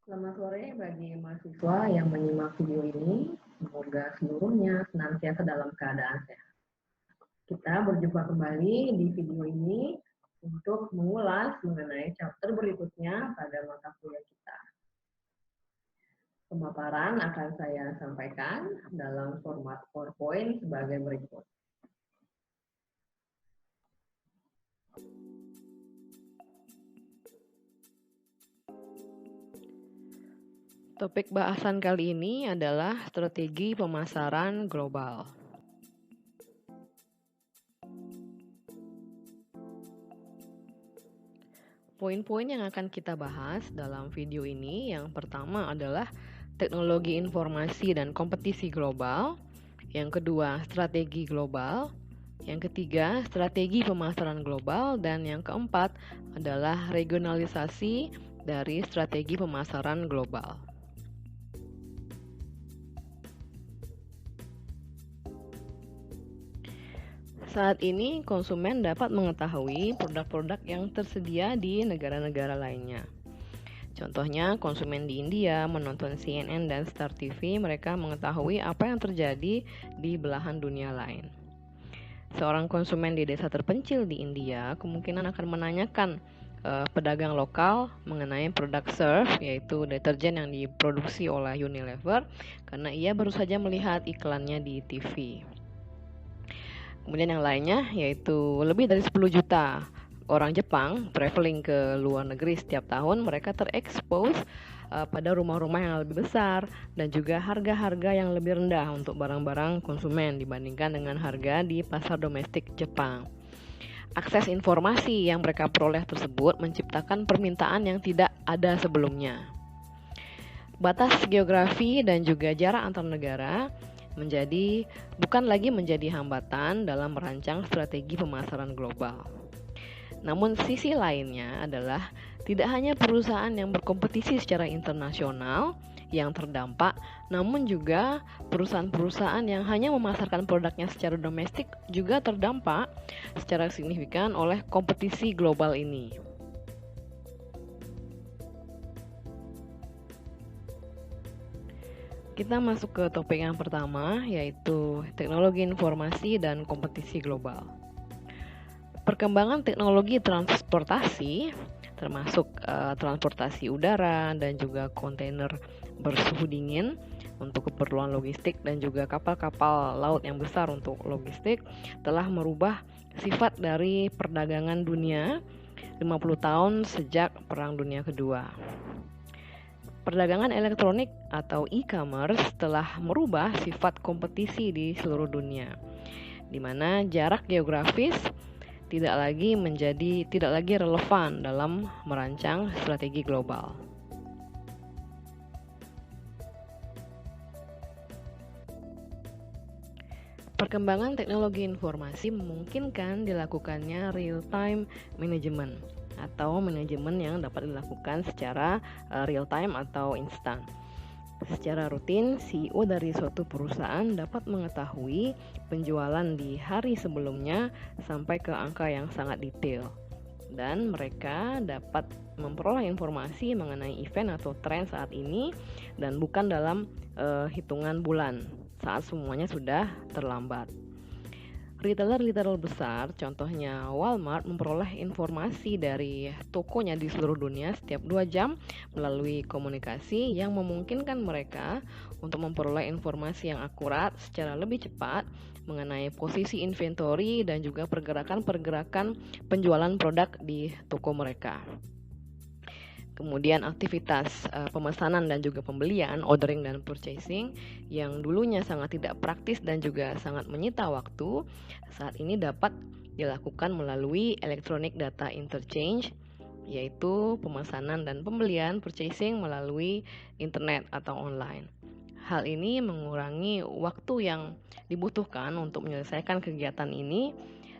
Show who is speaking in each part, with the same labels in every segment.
Speaker 1: Selamat sore bagi mahasiswa yang menyimak video ini. Semoga seluruhnya senantiasa dalam keadaan sehat. Kita berjumpa kembali di video ini untuk mengulas mengenai chapter berikutnya pada mata kuliah kita. Pemaparan akan saya sampaikan dalam format PowerPoint sebagai berikut.
Speaker 2: Topik bahasan kali ini adalah strategi pemasaran global. Poin-poin yang akan kita bahas dalam video ini yang pertama adalah teknologi informasi dan kompetisi global, yang kedua strategi global, yang ketiga strategi pemasaran global, dan yang keempat adalah regionalisasi dari strategi pemasaran global. Saat ini, konsumen dapat mengetahui produk-produk yang tersedia di negara-negara lainnya. Contohnya, konsumen di India menonton CNN dan Star TV, mereka mengetahui apa yang terjadi di belahan dunia lain. Seorang konsumen di desa terpencil di India kemungkinan akan menanyakan pedagang lokal mengenai produk Surf, yaitu deterjen yang diproduksi oleh Unilever, karena ia baru saja melihat iklannya di TV. Kemudian yang lainnya yaitu lebih dari 10 juta orang Jepang traveling ke luar negeri setiap tahun, mereka terekspos pada rumah-rumah yang lebih besar dan juga harga-harga yang lebih rendah untuk barang-barang konsumen dibandingkan dengan harga di pasar domestik Jepang. Akses informasi yang mereka peroleh tersebut menciptakan permintaan yang tidak ada sebelumnya. Batas geografi dan juga jarak antar negara bukan lagi menjadi hambatan dalam merancang strategi pemasaran global. Namun sisi lainnya adalah tidak hanya perusahaan yang berkompetisi secara internasional yang terdampak, namun juga perusahaan-perusahaan yang hanya memasarkan produknya secara domestik juga terdampak secara signifikan oleh kompetisi global ini. Kita masuk ke topik yang pertama, yaitu teknologi informasi dan kompetisi global. Perkembangan teknologi transportasi, termasuk transportasi udara dan juga kontainer bersuhu dingin untuk keperluan logistik dan juga kapal-kapal laut yang besar untuk logistik, telah merubah sifat dari perdagangan dunia 50 tahun sejak Perang Dunia Kedua. Perdagangan elektronik atau e-commerce telah merubah sifat kompetisi di seluruh dunia, di mana jarak geografis tidak lagi relevan dalam merancang strategi global. Perkembangan teknologi informasi memungkinkan dilakukannya real-time management atau manajemen yang dapat dilakukan secara real-time atau instan. Secara rutin, CEO dari suatu perusahaan dapat mengetahui penjualan di hari sebelumnya sampai ke angka yang sangat detail. Dan mereka dapat memperoleh informasi mengenai event atau tren saat ini dan bukan dalam hitungan bulan saat semuanya sudah terlambat. Retailer besar, contohnya Walmart, memperoleh informasi dari tokonya di seluruh dunia setiap 2 jam melalui komunikasi yang memungkinkan mereka untuk memperoleh informasi yang akurat secara lebih cepat mengenai posisi inventory dan juga pergerakan-pergerakan penjualan produk di toko mereka. Kemudian aktivitas pemesanan dan juga pembelian, ordering dan purchasing yang dulunya sangat tidak praktis dan juga sangat menyita waktu, saat ini dapat dilakukan melalui electronic data interchange, yaitu pemesanan dan pembelian purchasing melalui internet atau online. Hal ini mengurangi waktu yang dibutuhkan untuk menyelesaikan kegiatan ini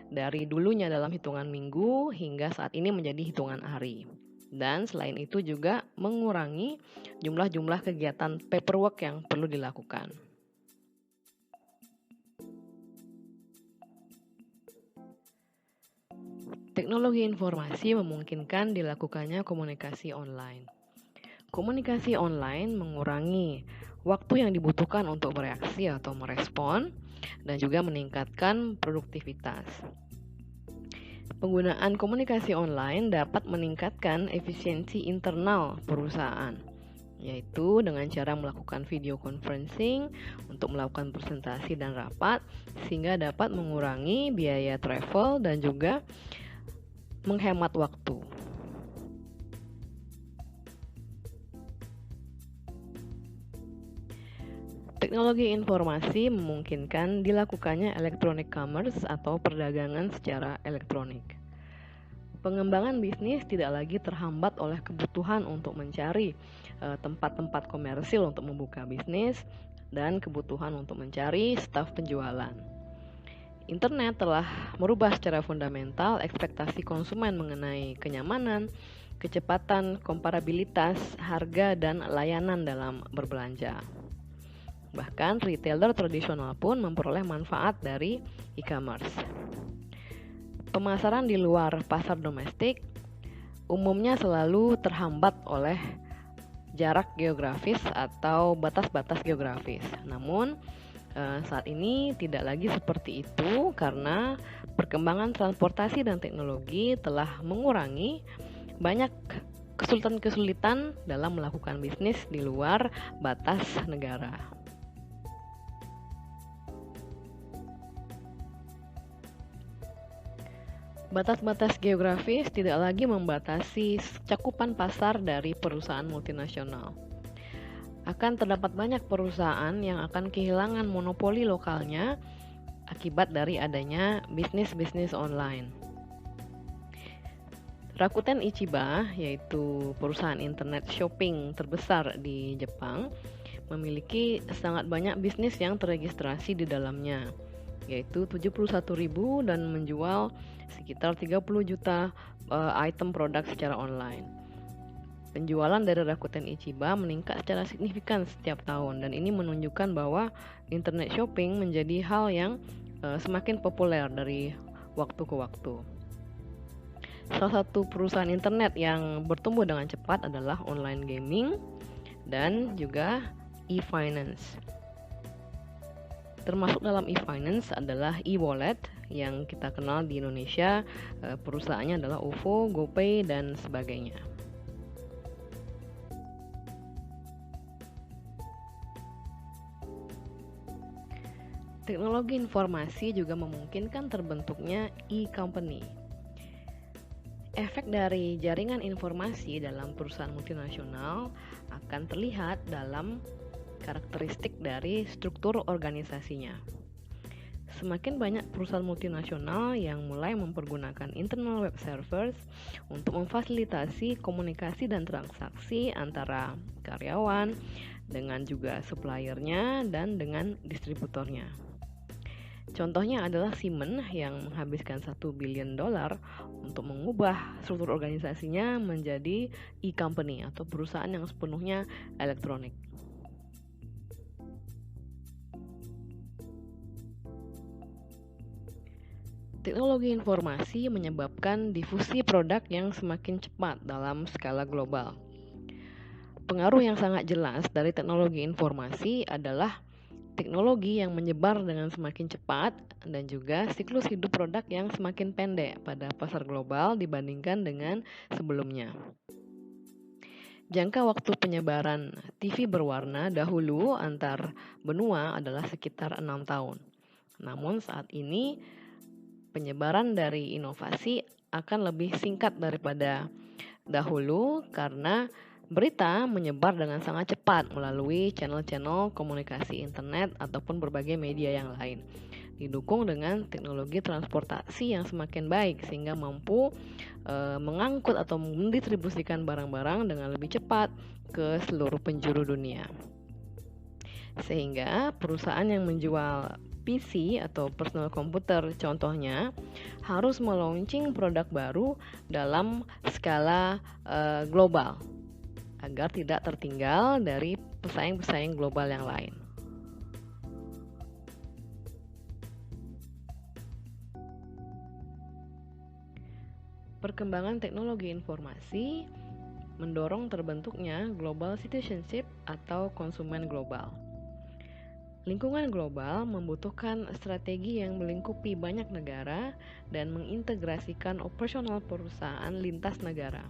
Speaker 2: dari dulunya dalam hitungan minggu hingga saat ini menjadi hitungan hari. Dan selain itu juga mengurangi jumlah kegiatan paperwork yang perlu dilakukan. Teknologi informasi memungkinkan dilakukannya komunikasi online. Komunikasi online mengurangi waktu yang dibutuhkan untuk bereaksi atau merespon dan juga meningkatkan produktivitas. Penggunaan komunikasi online dapat meningkatkan efisiensi internal perusahaan, yaitu dengan cara melakukan video conferencing untuk melakukan presentasi dan rapat, sehingga dapat mengurangi biaya travel dan juga menghemat waktu. Teknologi informasi memungkinkan dilakukannya electronic commerce atau perdagangan secara elektronik. Pengembangan bisnis tidak lagi terhambat oleh kebutuhan untuk mencari tempat-tempat komersil untuk membuka bisnis dan kebutuhan untuk mencari staf penjualan. Internet telah merubah secara fundamental ekspektasi konsumen mengenai kenyamanan, kecepatan, komparabilitas, harga, dan layanan dalam berbelanja. Bahkan retailer tradisional pun memperoleh manfaat dari e-commerce. Pemasaran di luar pasar domestik umumnya selalu terhambat oleh jarak geografis atau batas-batas geografis. Namun saat ini tidak lagi seperti itu karena perkembangan transportasi dan teknologi telah mengurangi banyak kesulitan-kesulitan dalam melakukan bisnis di luar batas negara. Batas-batas geografis tidak lagi membatasi cakupan pasar dari perusahaan multinasional. Akan terdapat banyak perusahaan yang akan kehilangan monopoli lokalnya akibat dari adanya bisnis-bisnis online. Rakuten Ichiba, yaitu perusahaan internet shopping terbesar di Jepang, memiliki sangat banyak bisnis yang terregistrasi di dalamnya, yaitu 71.000 dan menjual sekitar 30 juta item produk secara online. Penjualan dari Rakuten Ichiba meningkat secara signifikan setiap tahun dan ini menunjukkan bahwa internet shopping menjadi hal yang semakin populer dari waktu ke waktu. Salah satu perusahaan internet yang bertumbuh dengan cepat adalah online gaming dan juga e-finance. Termasuk dalam e-finance adalah e-wallet yang kita kenal di Indonesia, perusahaannya adalah OVO, GoPay, dan sebagainya. Teknologi informasi juga memungkinkan terbentuknya e-company. Efek dari jaringan informasi dalam perusahaan multinasional akan terlihat dalam karakteristik dari struktur organisasinya. Semakin banyak perusahaan multinasional yang mulai mempergunakan internal web servers untuk memfasilitasi komunikasi dan transaksi antara karyawan dengan juga suppliernya dan dengan distributornya. Contohnya adalah Siemens yang menghabiskan $1 billion untuk mengubah struktur organisasinya menjadi e-company atau perusahaan yang sepenuhnya elektronik. Teknologi informasi menyebabkan difusi produk yang semakin cepat dalam skala global. Pengaruh yang sangat jelas dari teknologi informasi adalah teknologi yang menyebar dengan semakin cepat dan juga siklus hidup produk yang semakin pendek pada pasar global dibandingkan dengan sebelumnya. Jangka waktu penyebaran TV berwarna dahulu antar benua adalah sekitar 6 tahun. Namun saat ini penyebaran dari inovasi akan lebih singkat daripada dahulu karena berita menyebar dengan sangat cepat melalui channel-channel komunikasi internet ataupun berbagai media yang lain. Didukung dengan teknologi transportasi yang semakin baik sehingga mampu mengangkut atau mendistribusikan barang-barang dengan lebih cepat ke seluruh penjuru dunia. Sehingga perusahaan yang menjual PC atau personal computer contohnya harus melaunching produk baru dalam skala global agar tidak tertinggal dari pesaing-pesaing global yang lain. Perkembangan teknologi informasi mendorong terbentuknya global citizenship atau konsumen global. Lingkungan global membutuhkan strategi yang melingkupi banyak negara dan mengintegrasikan operasional perusahaan lintas negara.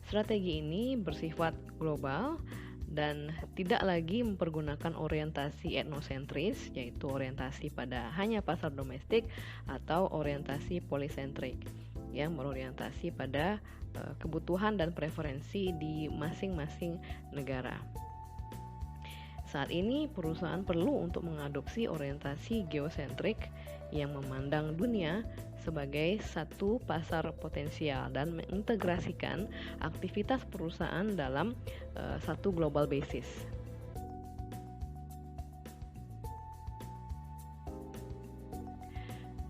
Speaker 2: Strategi ini bersifat global dan tidak lagi mempergunakan orientasi etnosentris, yaitu orientasi pada hanya pasar domestik, atau orientasi polisentrik yang berorientasi pada kebutuhan dan preferensi di masing-masing negara. Saat ini perusahaan perlu untuk mengadopsi orientasi geosentrik yang memandang dunia sebagai satu pasar potensial dan mengintegrasikan aktivitas perusahaan dalam satu global basis.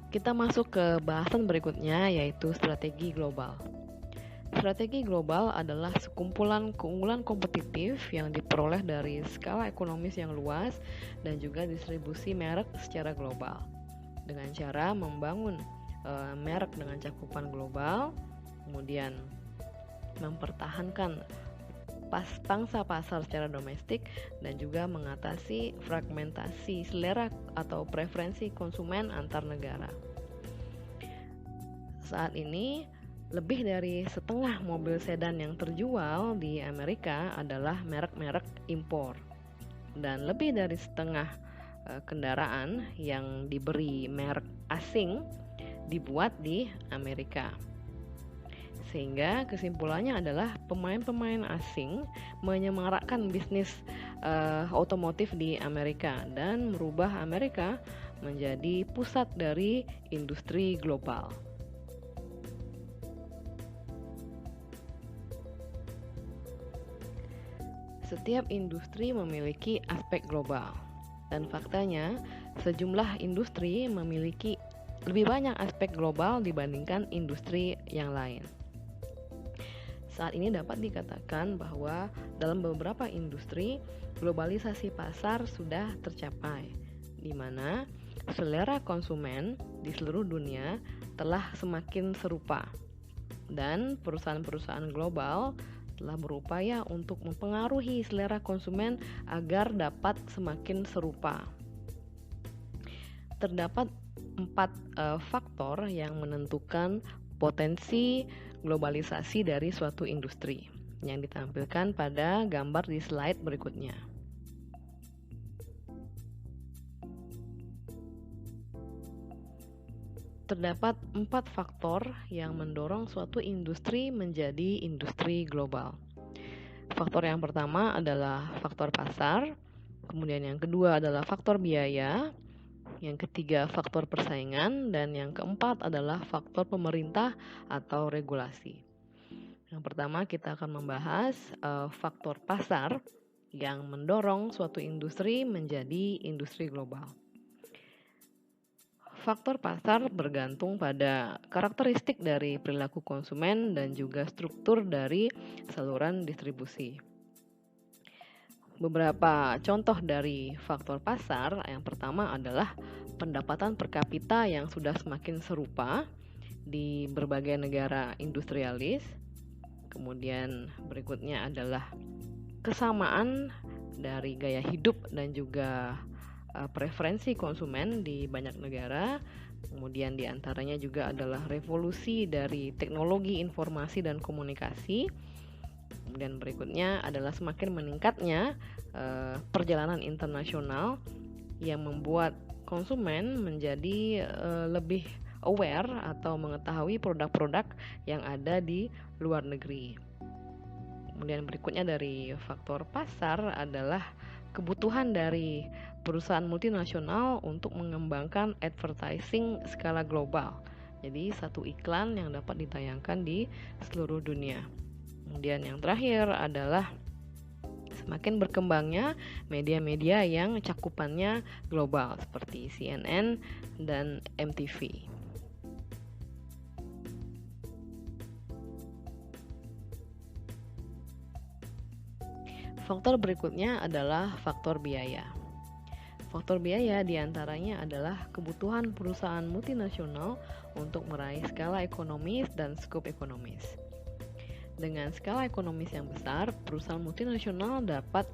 Speaker 2: Kita masuk ke bahasan berikutnya, yaitu strategi global. Strategi global adalah sekumpulan keunggulan kompetitif yang diperoleh dari skala ekonomis yang luas dan juga distribusi merek secara global. Dengan cara membangun merek dengan cakupan global, kemudian mempertahankan pangsa pasar secara domestik, dan juga mengatasi fragmentasi selera atau preferensi konsumen antar negara. Saat ini, lebih dari setengah mobil sedan yang terjual di Amerika adalah merek-merek impor, dan lebih dari setengah kendaraan yang diberi merek asing dibuat di Amerika. Sehingga kesimpulannya adalah pemain-pemain asing menyemarakkan bisnis otomotif di Amerika dan merubah Amerika menjadi pusat dari industri global. Setiap industri memiliki aspek global, dan faktanya sejumlah industri memiliki lebih banyak aspek global dibandingkan industri yang lain. Saat ini dapat dikatakan bahwa dalam beberapa industri, globalisasi pasar sudah tercapai, di mana selera konsumen di seluruh dunia telah semakin serupa, dan perusahaan-perusahaan global telah berupaya untuk mempengaruhi selera konsumen agar dapat semakin serupa. Terdapat 4 faktor yang menentukan potensi globalisasi dari suatu industri yang ditampilkan pada gambar di slide berikutnya. Terdapat 4 faktor yang mendorong suatu industri menjadi industri global. Faktor yang pertama adalah faktor pasar, kemudian yang kedua adalah faktor biaya, yang ketiga faktor persaingan, dan yang keempat adalah faktor pemerintah atau regulasi. Yang pertama kita akan membahas faktor pasar yang mendorong suatu industri menjadi industri global. Faktor pasar bergantung pada karakteristik dari perilaku konsumen dan juga struktur dari saluran distribusi. Beberapa contoh dari faktor pasar, yang pertama adalah pendapatan per kapita yang sudah semakin serupa di berbagai negara industrialis. Kemudian berikutnya adalah kesamaan dari gaya hidup dan juga preferensi konsumen di banyak negara. Kemudian diantaranya juga adalah revolusi dari teknologi informasi dan komunikasi. Kemudian berikutnya adalah semakin meningkatnya perjalanan internasional yang membuat konsumen menjadi lebih aware atau mengetahui produk-produk yang ada di luar negeri. Kemudian berikutnya dari faktor pasar adalah kebutuhan dari perusahaan multinasional untuk mengembangkan advertising skala global. Jadi satu iklan yang dapat ditayangkan di seluruh dunia. Kemudian yang terakhir adalah semakin berkembangnya media-media yang cakupannya global seperti CNN dan MTV. Faktor berikutnya adalah faktor biaya. Faktor biaya diantaranya adalah kebutuhan perusahaan multinasional untuk meraih skala ekonomis dan skop ekonomis. Dengan skala ekonomis yang besar, perusahaan multinasional dapat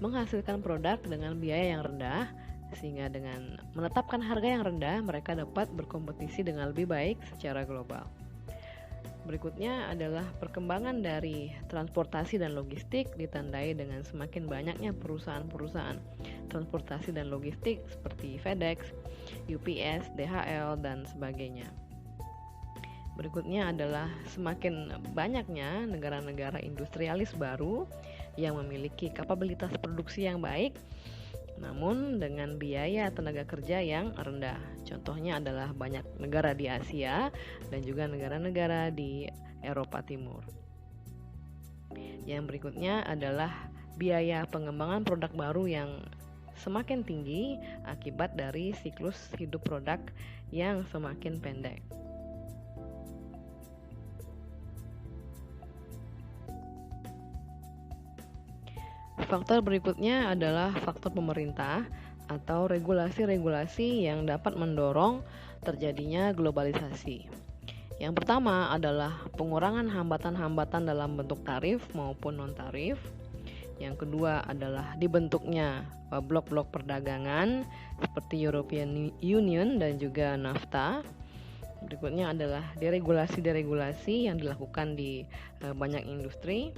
Speaker 2: menghasilkan produk dengan biaya yang rendah, sehingga dengan menetapkan harga yang rendah, mereka dapat berkompetisi dengan lebih baik secara global. Berikutnya adalah perkembangan dari transportasi dan logistik ditandai dengan semakin banyaknya perusahaan-perusahaan transportasi dan logistik seperti FedEx, UPS, DHL, dan sebagainya. Berikutnya adalah semakin banyaknya negara-negara industrialis baru yang memiliki kapabilitas produksi yang baik, namun dengan biaya tenaga kerja yang rendah. Contohnya adalah banyak negara di Asia dan juga negara-negara di Eropa Timur. Yang berikutnya adalah biaya pengembangan produk baru yang semakin tinggi akibat dari siklus hidup produk yang semakin pendek. Faktor berikutnya adalah faktor pemerintah atau regulasi-regulasi yang dapat mendorong terjadinya globalisasi. Yang pertama adalah pengurangan hambatan-hambatan dalam bentuk tarif maupun non-tarif. Yang kedua adalah dibentuknya blok-blok perdagangan seperti European Union dan juga NAFTA. Berikutnya adalah deregulasi-deregulasi yang dilakukan di banyak industri.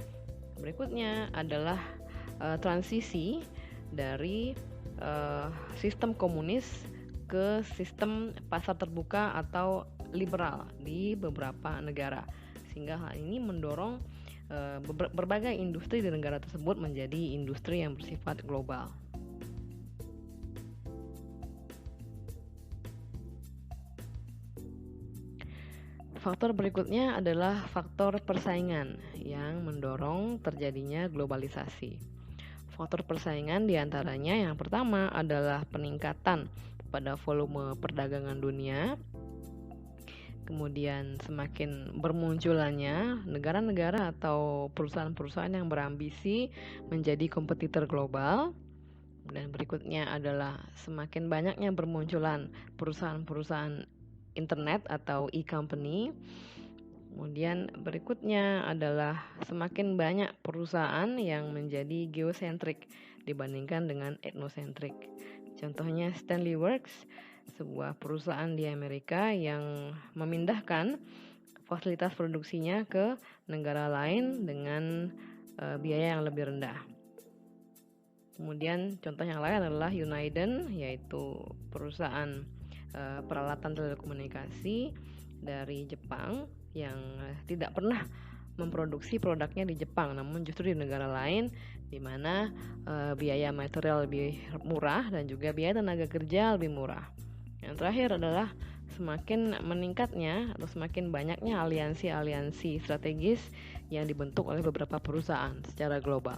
Speaker 2: Berikutnya adalah transisi dari sistem komunis ke sistem pasar terbuka atau liberal di beberapa negara, sehingga hal ini mendorong berbagai industri di negara tersebut menjadi industri yang bersifat global. Faktor berikutnya adalah faktor persaingan yang mendorong terjadinya globalisasi. Faktor persaingan diantaranya yang pertama adalah peningkatan pada volume perdagangan dunia, kemudian semakin bermunculannya negara-negara atau perusahaan-perusahaan yang berambisi menjadi kompetitor global, dan berikutnya adalah semakin banyaknya bermunculan perusahaan-perusahaan internet atau e-company. Kemudian berikutnya adalah semakin banyak perusahaan yang menjadi geosentrik dibandingkan dengan etnosentrik. Contohnya Stanley Works, sebuah perusahaan di Amerika yang memindahkan fasilitas produksinya ke negara lain dengan biaya yang lebih rendah. Kemudian contoh yang lain adalah Uniden, yaitu perusahaan peralatan telekomunikasi dari Jepang yang tidak pernah memproduksi produknya di Jepang, namun justru di negara lain di mana biaya material lebih murah dan juga biaya tenaga kerja lebih murah. Yang terakhir adalah semakin meningkatnya atau semakin banyaknya aliansi-aliansi strategis yang dibentuk oleh beberapa perusahaan secara global.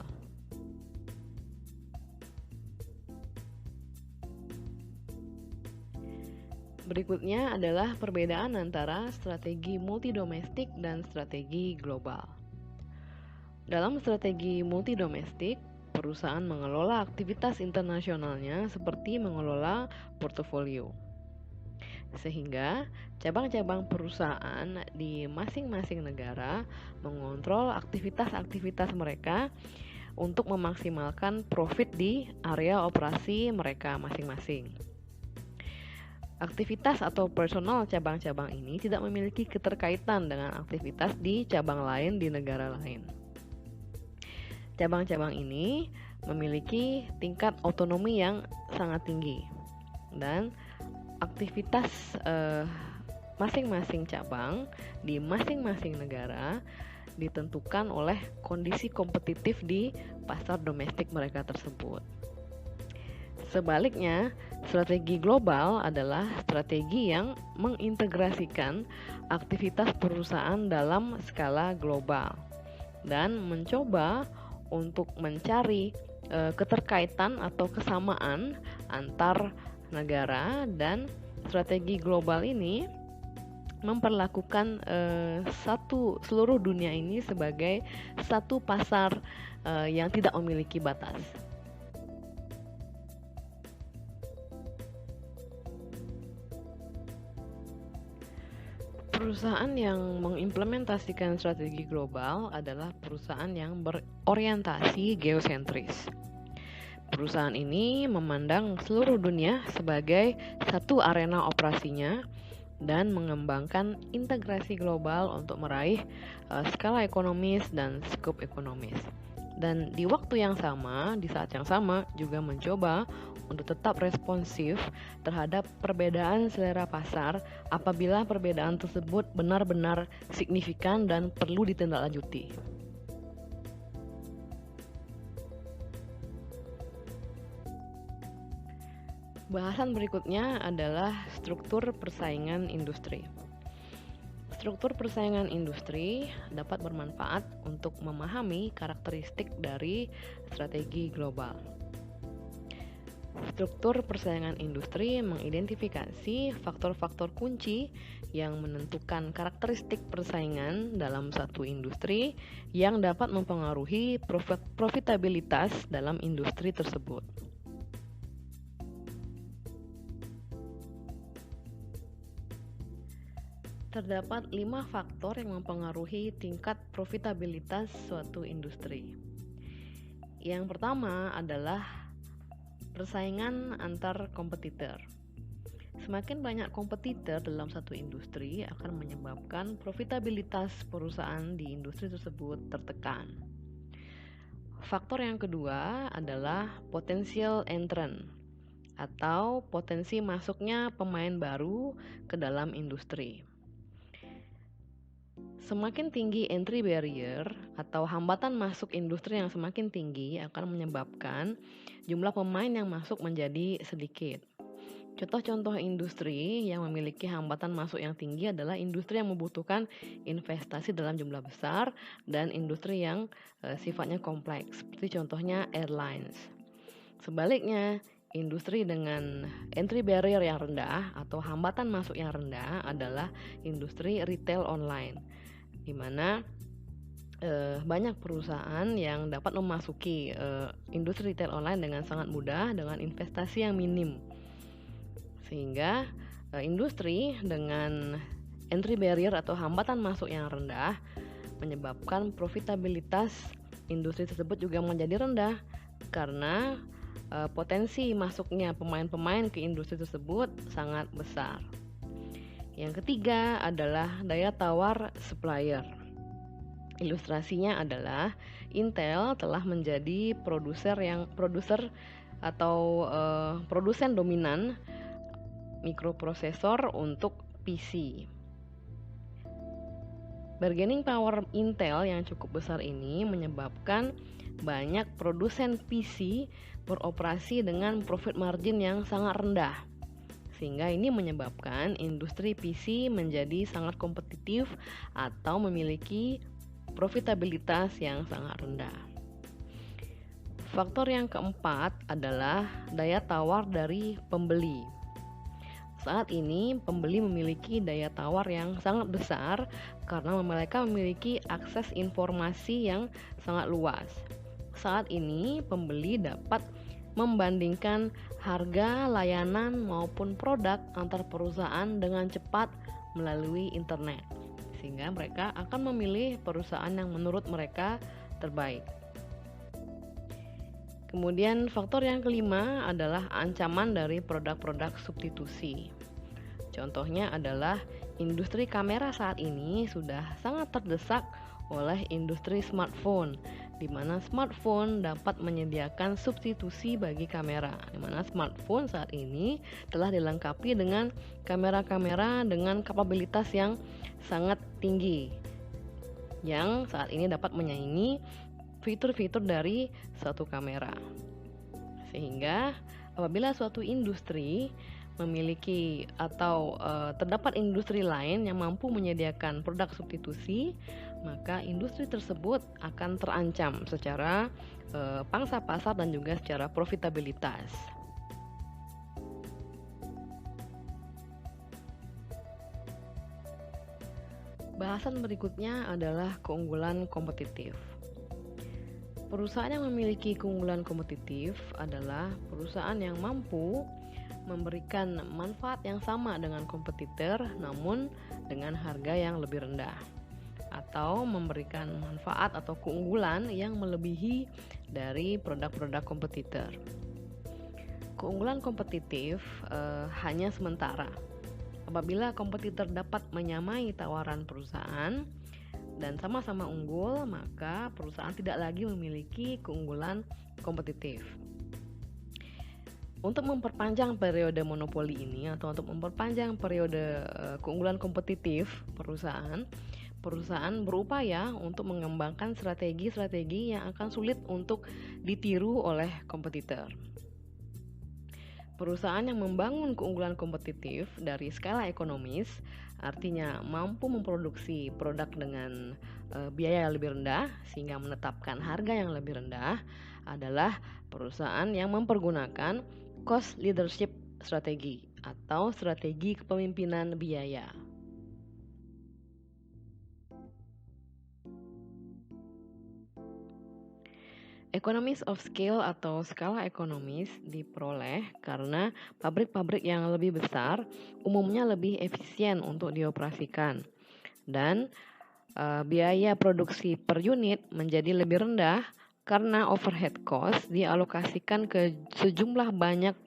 Speaker 2: Berikutnya adalah perbedaan antara strategi multidomestik dan strategi global. Dalam strategi multidomestik, perusahaan mengelola aktivitas internasionalnya seperti mengelola portofolio. Sehingga cabang-cabang perusahaan di masing-masing negara mengontrol aktivitas-aktivitas mereka untuk memaksimalkan profit di area operasi mereka masing-masing. Aktivitas atau personal cabang-cabang ini tidak memiliki keterkaitan dengan aktivitas di cabang lain di negara lain. Cabang-cabang ini memiliki tingkat otonomi yang sangat tinggi dan aktivitas masing-masing cabang di masing-masing negara ditentukan oleh kondisi kompetitif di pasar domestik mereka tersebut. Sebaliknya, strategi global adalah strategi yang mengintegrasikan aktivitas perusahaan dalam skala global dan mencoba untuk mencari keterkaitan atau kesamaan antar negara, dan strategi global ini memperlakukan seluruh dunia ini sebagai satu pasar yang tidak memiliki batas. Perusahaan yang mengimplementasikan strategi global adalah perusahaan yang berorientasi geosentris. Perusahaan ini memandang seluruh dunia sebagai satu arena operasinya dan mengembangkan integrasi global untuk meraih skala ekonomis dan skop ekonomis. Dan di waktu yang sama, di saat yang sama juga mencoba untuk tetap responsif terhadap perbedaan selera pasar apabila perbedaan tersebut benar-benar signifikan dan perlu ditindaklanjuti. Bahasan berikutnya adalah struktur persaingan industri. Struktur persaingan industri dapat bermanfaat untuk memahami karakteristik dari strategi global. Struktur persaingan industri mengidentifikasi faktor-faktor kunci yang menentukan karakteristik persaingan dalam satu industri yang dapat mempengaruhi profitabilitas dalam industri tersebut. Terdapat 5 faktor yang mempengaruhi tingkat profitabilitas suatu industri. Yang pertama adalah persaingan antar kompetitor. Semakin banyak kompetitor dalam satu industri akan menyebabkan profitabilitas perusahaan di industri tersebut tertekan. Faktor yang kedua adalah potential entrant atau potensi masuknya pemain baru ke dalam industri. Semakin tinggi entry barrier atau hambatan masuk industri yang semakin tinggi akan menyebabkan jumlah pemain yang masuk menjadi sedikit. Contoh-contoh industri yang memiliki hambatan masuk yang tinggi adalah industri yang membutuhkan investasi dalam jumlah besar dan industri yang sifatnya kompleks, seperti contohnya airlines. Sebaliknya, industri dengan entry barrier yang rendah atau hambatan masuk yang rendah adalah industri retail online, di mana banyak perusahaan yang dapat memasuki industri retail online dengan sangat mudah dengan investasi yang minim, sehingga industri dengan entry barrier atau hambatan masuk yang rendah menyebabkan profitabilitas industri tersebut juga menjadi rendah karena potensi masuknya pemain-pemain ke industri tersebut sangat besar. Yang ketiga adalah daya tawar supplier. Ilustrasinya adalah Intel telah menjadi produsen dominan mikroprosesor untuk PC. Bargaining power Intel yang cukup besar ini menyebabkan banyak produsen PC beroperasi dengan profit margin yang sangat rendah, sehingga ini menyebabkan industri PC menjadi sangat kompetitif atau memiliki profitabilitas yang sangat rendah. Faktor yang keempat adalah daya tawar dari pembeli. Saat ini pembeli memiliki daya tawar yang sangat besar karena mereka memiliki akses informasi yang sangat luas. Saat ini pembeli dapat membandingkan harga, layanan maupun produk antar perusahaan dengan cepat melalui internet, sehingga mereka akan memilih perusahaan yang menurut mereka terbaik. Kemudian faktor yang kelima adalah ancaman dari produk-produk substitusi. Contohnya adalah industri kamera saat ini sudah sangat terdesak oleh industri smartphone, di mana smartphone dapat menyediakan substitusi bagi kamera, di mana smartphone saat ini telah dilengkapi dengan kamera-kamera dengan kapabilitas yang sangat tinggi, yang saat ini dapat menyaingi fitur-fitur dari suatu kamera. Sehingga apabila suatu industri memiliki atau terdapat industri lain yang mampu menyediakan produk substitusi, maka industri tersebut akan terancam secara pangsa pasar dan juga secara profitabilitas. Bahasan berikutnya adalah keunggulan kompetitif. Perusahaan yang memiliki keunggulan kompetitif adalah perusahaan yang mampu memberikan manfaat yang sama dengan kompetitor namun dengan harga yang lebih rendah, atau memberikan manfaat atau keunggulan yang melebihi dari produk-produk kompetitor. Keunggulan kompetitif hanya sementara. Apabila kompetitor dapat menyamai tawaran perusahaan dan sama-sama unggul, maka perusahaan tidak lagi memiliki keunggulan kompetitif. Untuk memperpanjang periode monopoli ini atau untuk memperpanjang periode keunggulan kompetitif perusahaan berupaya untuk mengembangkan strategi-strategi yang akan sulit untuk ditiru oleh kompetitor. Perusahaan yang membangun keunggulan kompetitif dari skala ekonomis, artinya mampu memproduksi produk dengan biaya yang lebih rendah sehingga menetapkan harga yang lebih rendah, adalah perusahaan yang mempergunakan cost leadership strategi atau strategi kepemimpinan biaya. Economies of scale atau skala ekonomis diperoleh karena pabrik-pabrik yang lebih besar umumnya lebih efisien untuk dioperasikan dan biaya produksi per unit menjadi lebih rendah karena overhead cost dialokasikan ke sejumlah banyak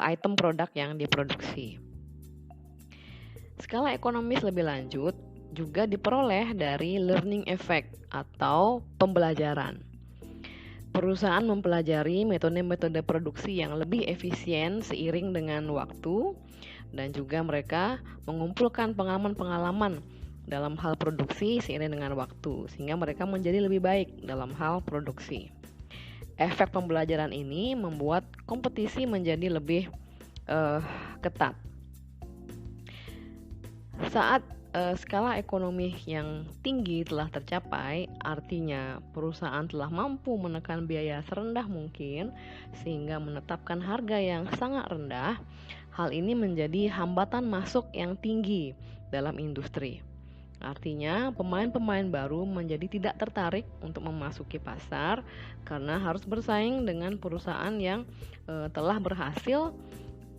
Speaker 2: item produk yang diproduksi. Skala ekonomis lebih lanjut juga diperoleh dari learning effect atau pembelajaran. Perusahaan mempelajari metode-metode produksi yang lebih efisien seiring dengan waktu, dan juga mereka mengumpulkan pengalaman-pengalaman dalam hal produksi seiring dengan waktu, sehingga mereka menjadi lebih baik dalam hal produksi. Efek pembelajaran ini membuat kompetisi menjadi lebih ketat. Saat skala ekonomi yang tinggi telah tercapai, artinya perusahaan telah mampu menekan biaya serendah mungkin sehingga menetapkan harga yang sangat rendah. Hal ini menjadi hambatan masuk yang tinggi dalam industri. Artinya pemain-pemain baru menjadi tidak tertarik untuk memasuki pasar karena harus bersaing dengan perusahaan yang telah berhasil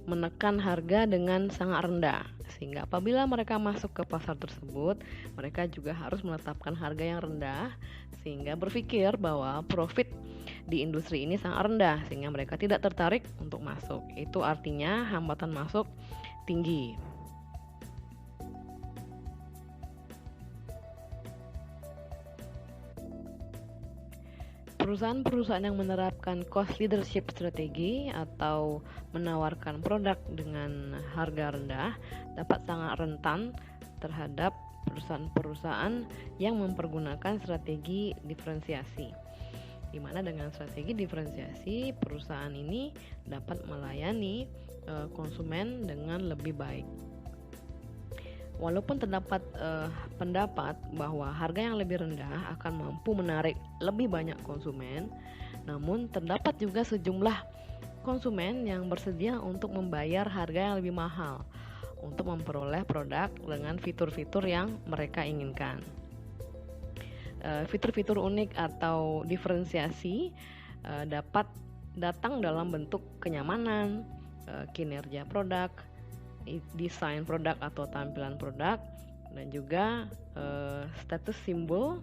Speaker 2: menekan harga dengan sangat rendah, sehingga apabila mereka masuk ke pasar tersebut, mereka juga harus menetapkan harga yang rendah sehingga berpikir bahwa profit di industri ini sangat rendah sehingga mereka tidak tertarik untuk masuk. Itu artinya hambatan masuk tinggi. Perusahaan-perusahaan yang menerapkan cost leadership strategi atau menawarkan produk dengan harga rendah dapat sangat rentan terhadap perusahaan-perusahaan yang mempergunakan strategi diferensiasi. Di mana dengan strategi diferensiasi, perusahaan ini dapat melayani konsumen dengan lebih baik. Walaupun terdapat pendapat bahwa harga yang lebih rendah akan mampu menarik lebih banyak konsumen, namun terdapat juga sejumlah konsumen yang bersedia untuk membayar harga yang lebih mahal untuk memperoleh produk dengan fitur-fitur yang mereka inginkan. Fitur-fitur unik atau diferensiasi dapat datang dalam bentuk kenyamanan, kinerja produk, desain produk atau tampilan produk, dan juga status simbol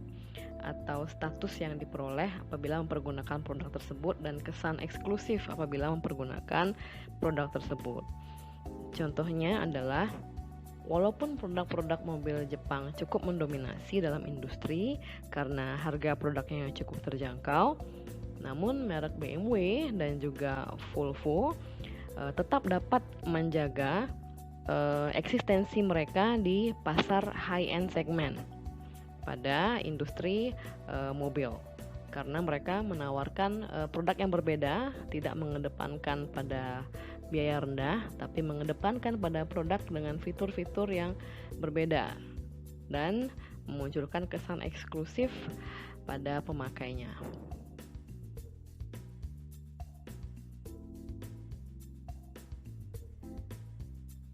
Speaker 2: atau status yang diperoleh apabila mempergunakan produk tersebut dan kesan eksklusif apabila mempergunakan produk tersebut. Contohnya adalah walaupun produk-produk mobil Jepang cukup mendominasi dalam industri karena harga produknya yang cukup terjangkau, namun merek BMW dan juga Volvo tetap dapat menjaga eksistensi mereka di pasar high-end segmen pada industri mobil karena mereka menawarkan produk yang berbeda, tidak mengedepankan pada biaya rendah tapi mengedepankan pada produk dengan fitur-fitur yang berbeda dan memunculkan kesan eksklusif pada pemakainya.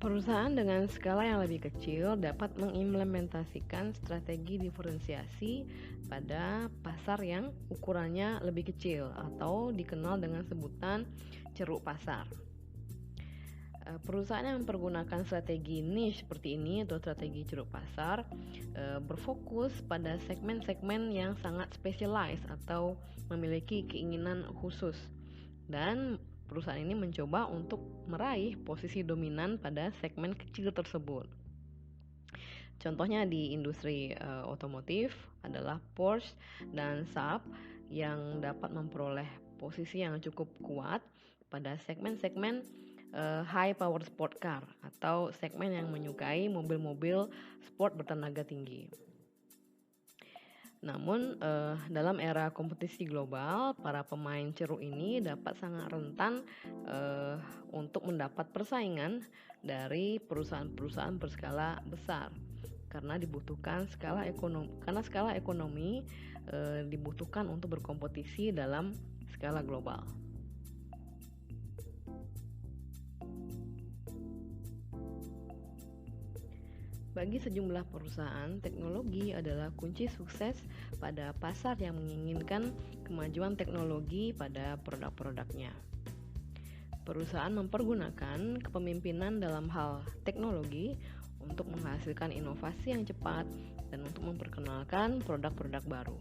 Speaker 2: Perusahaan dengan skala yang lebih kecil dapat mengimplementasikan strategi diferensiasi pada pasar yang ukurannya lebih kecil atau dikenal dengan sebutan ceruk pasar. Perusahaan yang mempergunakan strategi niche seperti ini atau strategi ceruk pasar berfokus pada segmen-segmen yang sangat spesialis atau memiliki keinginan khusus, dan perusahaan ini mencoba untuk meraih posisi dominan pada segmen kecil tersebut. Contohnya di industri otomotif adalah Porsche dan Saab yang dapat memperoleh posisi yang cukup kuat pada segmen-segmen high power sport car atau segmen yang menyukai mobil-mobil sport bertenaga tinggi. Namun dalam era kompetisi global, para pemain ceruk ini dapat sangat rentan untuk mendapat persaingan dari perusahaan-perusahaan berskala besar, karena dibutuhkan skala ekonomi dibutuhkan untuk berkompetisi dalam skala global. Bagi sejumlah perusahaan, teknologi adalah kunci sukses pada pasar yang menginginkan kemajuan teknologi pada produk-produknya. Perusahaan mempergunakan kepemimpinan dalam hal teknologi untuk menghasilkan inovasi yang cepat dan untuk memperkenalkan produk-produk baru.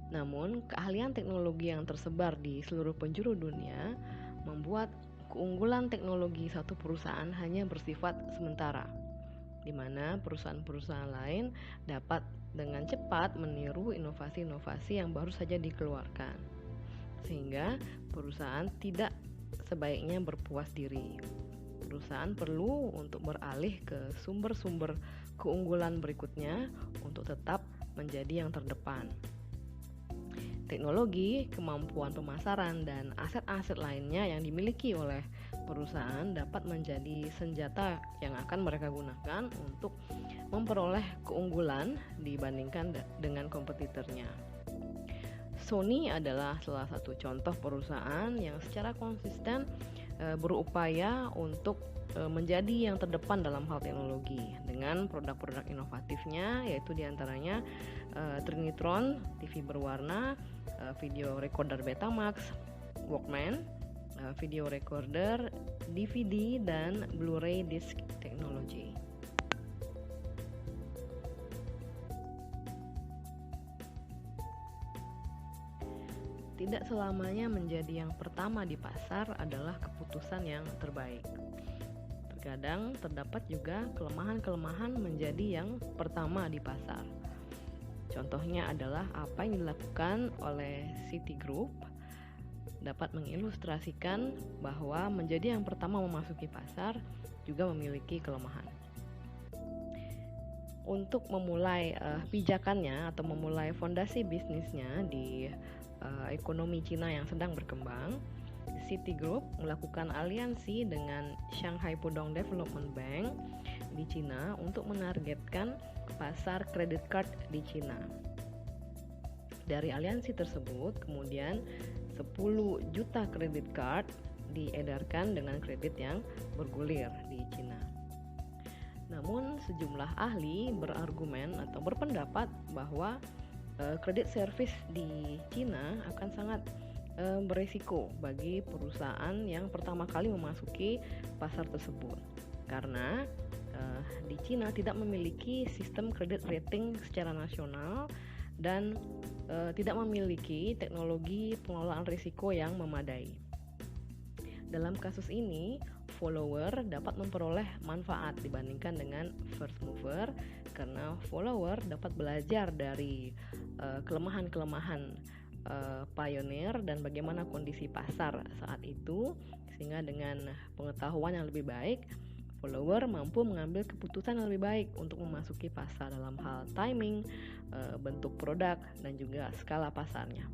Speaker 2: Namun, keahlian teknologi yang tersebar di seluruh penjuru dunia membuat keunggulan teknologi satu perusahaan hanya bersifat sementara, di mana perusahaan-perusahaan lain dapat dengan cepat meniru inovasi-inovasi yang baru saja dikeluarkan, sehingga perusahaan tidak sebaiknya berpuas diri. Perusahaan perlu untuk beralih ke sumber-sumber keunggulan berikutnya untuk tetap menjadi yang terdepan. Teknologi, kemampuan pemasaran, dan aset-aset lainnya yang dimiliki oleh perusahaan dapat menjadi senjata yang akan mereka gunakan untuk memperoleh keunggulan dibandingkan dengan kompetitornya. Sony adalah salah satu contoh perusahaan yang secara konsisten berupaya untuk menjadi yang terdepan dalam hal teknologi dengan produk-produk inovatifnya, yaitu diantaranya Trinitron, TV berwarna, video recorder Betamax, Walkman, video recorder, DVD, dan Blu-ray disc technology. Tidak selamanya menjadi yang pertama di pasar adalah keputusan yang terbaik. Terkadang terdapat juga kelemahan-kelemahan menjadi yang pertama di pasar. Contohnya adalah apa yang dilakukan oleh Citigroup dapat mengilustrasikan bahwa menjadi yang pertama memasuki pasar juga memiliki kelemahan. Untuk memulai pijakannya atau memulai fondasi bisnisnya di ekonomi Cina yang sedang berkembang, Citigroup melakukan aliansi dengan Shanghai Pudong Development Bank di Cina untuk menargetkan pasar kredit card di Cina. Dari aliansi tersebut, kemudian 10 juta kredit card diedarkan dengan kredit yang bergulir di Cina. Namun sejumlah ahli berargumen atau berpendapat bahwa kredit service di Cina akan sangat berisiko bagi perusahaan yang pertama kali memasuki pasar tersebut, karena di Cina tidak memiliki sistem kredit rating secara nasional dan tidak memiliki teknologi pengelolaan risiko yang memadai. Dalam kasus ini, follower dapat memperoleh manfaat dibandingkan dengan first mover, karena follower dapat belajar dari kelemahan-kelemahan pioneer dan bagaimana kondisi pasar saat itu, sehingga dengan pengetahuan yang lebih baik, follower mampu mengambil keputusan yang lebih baik untuk memasuki pasar dalam hal timing, bentuk produk, dan juga skala pasarnya.